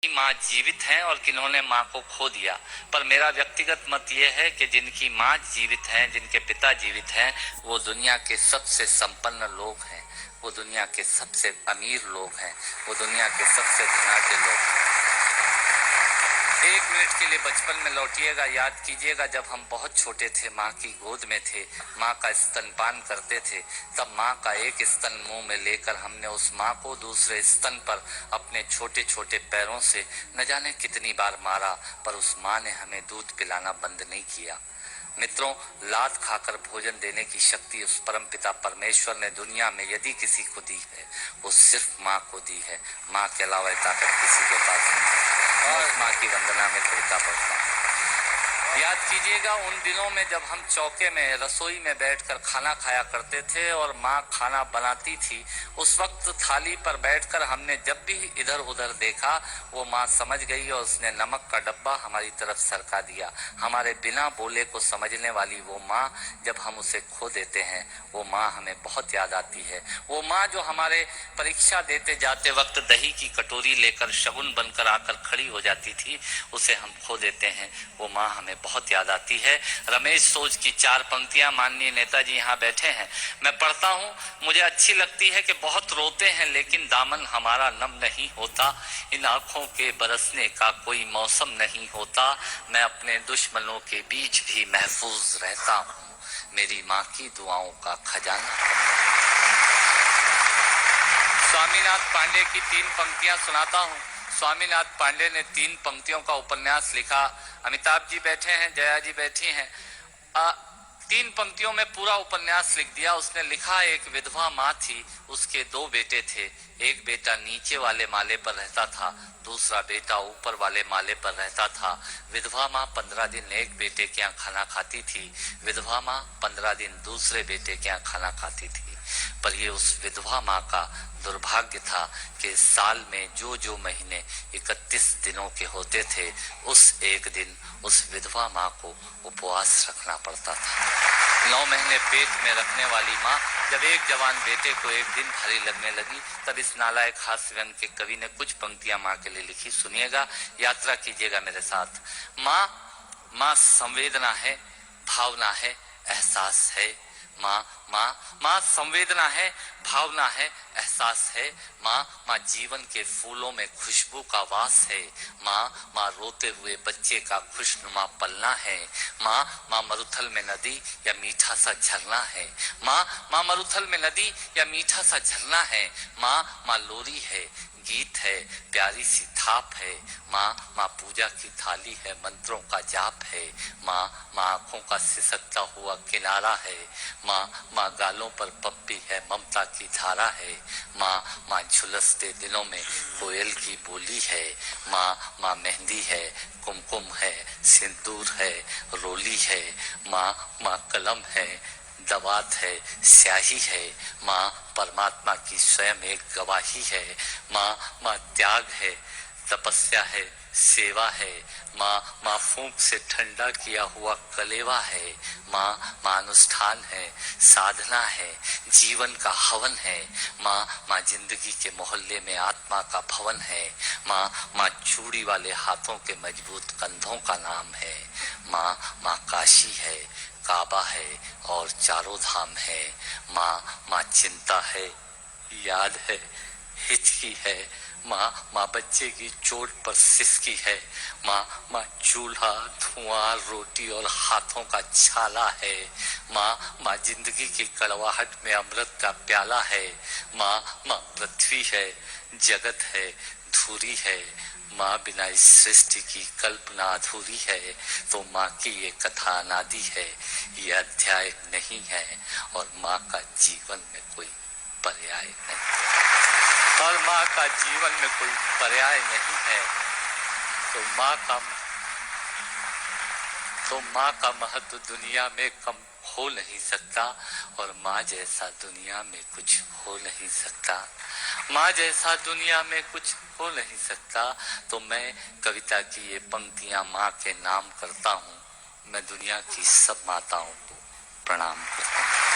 माँ जीवित हैं और किन्होंने माँ को खो दिया। पर मेरा व्यक्तिगत मत यह है कि जिनकी माँ जीवित हैं, जिनके पिता जीवित हैं, वो दुनिया के सबसे संपन्न लोग हैं, वो दुनिया के सबसे अमीर लोग हैं, वो दुनिया के सबसे धनाढ्य लोग हैं। एक मिनट के लिए बचपन में लौटिएगा, याद कीजिएगा जब हम बहुत छोटे थे, माँ की गोद में थे, माँ का स्तनपान करते थे, तब माँ का एक स्तन मुंह में लेकर हमने उस माँ को दूसरे स्तन पर अपने छोटे छोटे पैरों से न जाने कितनी बार मारा, पर उस माँ ने हमें दूध पिलाना बंद नहीं किया। मित्रों, लात खाकर भोजन देने की शक्ति उस परमपिता परमेश्वर ने दुनिया में यदि किसी को दी है, वो सिर्फ माँ को दी है। माँ के अलावा ताकत किसी के पास नहीं है। और माँ की वंदना में करता पड़ता हूँ। याद कीजिएगा उन दिनों में जब हम चौके में, रसोई में बैठकर खाना खाया करते थे और माँ खाना बनाती थी। उस वक्त थाली पर बैठकर हमने जब भी इधर उधर देखा, वो माँ समझ गई और उसने नमक का डब्बा हमारी तरफ सरका दिया। हमारे बिना बोले को समझने वाली वो माँ, जब हम उसे खो देते हैं, वो माँ हमें बहुत याद आती है। वो माँ जो हमारे परीक्षा देते जाते वक्त दही की कटोरी लेकर शगुन बनकर आकर खड़ी हो जाती थी, उसे हम खो देते हैं। वो माँ हमें बहुत याद आती है। रमेश सोच की 4 पंक्तियां माननीय नेताजी यहाँ बैठे हैं, मैं पढ़ता हूँ। मुझे अच्छी लगती है कि बहुत रोते हैं लेकिन दामन हमारा नम नहीं होता, इन आंखों के बरसने का कोई मौसम नहीं होता, मैं अपने दुश्मनों के बीच भी महफूज रहता हूँ, मेरी माँ की दुआओं का खजाना। स्वामीनाथ पांडे की 3 पंक्तियां सुनाता हूँ। स्वामीनाथ पांडे ने 3 पंक्तियों का उपन्यास लिखा। अमिताभ जी बैठे हैं, जया जी बैठी हैं। 3 पंक्तियों में पूरा उपन्यास लिख दिया। उसने लिखा, एक विधवा माँ थी, उसके 2 बेटे थे। एक बेटा नीचे वाले माले पर रहता था, दूसरा बेटा ऊपर वाले माले पर रहता था। विधवा माँ 15 दिन एक बेटे के यहाँ खाना खाती थी, विधवा माँ 15 दिन दूसरे बेटे के यहाँ खाना खाती थी। पर ये उस विधवा माँ का दुर्भाग्य था कि साल में जो महीने 31 दिनों के होते थे, उस एक दिन उस विधवा माँ को उपवास रखना पड़ता था। 9 महीने पेट में रखने वाली माँ जब एक जवान बेटे को एक दिन भारी लगने लगी, तब इस नालायक हास्य व्यंग के कवि ने कुछ पंक्तियां माँ के लिए लिखी। सुनिएगा, यात्रा कीजिएगा मेरे साथ। माँ संवेदना है, भावना है, एहसास है। माँ संवेदना है, भावना है, एहसास है। माँ जीवन के फूलों में खुशबू का वास है। माँ रोते हुए बच्चे का खुशनुमा पलना है। माँ मरुथल में नदी या मीठा सा झरना है। माँ मरुथल में नदी या मीठा सा झरना है। माँ लोरी है, गीत है, प्यारी सी थाप है। माँ पूजा की थाली है, मंत्रों का जाप है। माँ आंखों का सिसकता हुआ किनारा है। माँ गालों पर पप्पी है, ममता की धारा है। माँ झुलसते दिनों में कोयल की बोली है। माँ मेहंदी है, कुमकुम है, सिंदूर है, रोली है। माँ कलम है, दवात है, स्याही है। माँ परमात्मा की स्वयं एक गवाही है। माँ त्याग है, तपस्या है, सेवा है। माँ फूंक से ठंडा किया हुआ कलेवा है। माँ अनुष्ठान है, साधना है, जीवन का हवन है। माँ जिंदगी के मोहल्ले में आत्मा का भवन है। माँ चूड़ी वाले हाथों के मजबूत कंधों का नाम है। माँ काशी है, काबा है और चारों धाम है। माँ चिंता है, याद है, हिचकी है। माँ बच्चे की चोट पर सिसकी है। माँ चूल्हा, धुआं, रोटी और हाथों का छाला है। माँ जिंदगी की कड़वाहट में अमृत का प्याला है। माँ पृथ्वी है, जगत है, धूरी है। माँ बिना इस सृष्टि की कल्पना अधूरी है। तो माँ की ये कथा अनादि है, ये अध्याय नहीं है, और माँ का जीवन में कोई पर्याय नहीं, और माँ का जीवन में कोई पर्याय नहीं है। तो माँ का महत्व दुनिया में कम हो नहीं सकता, और माँ जैसा दुनिया में कुछ हो नहीं सकता। माँ जैसा दुनिया में कुछ हो नहीं सकता। तो मैं कविता की ये पंक्तियां माँ के नाम करता हूँ। मैं दुनिया की सब माताओं को प्रणाम करता हूँ।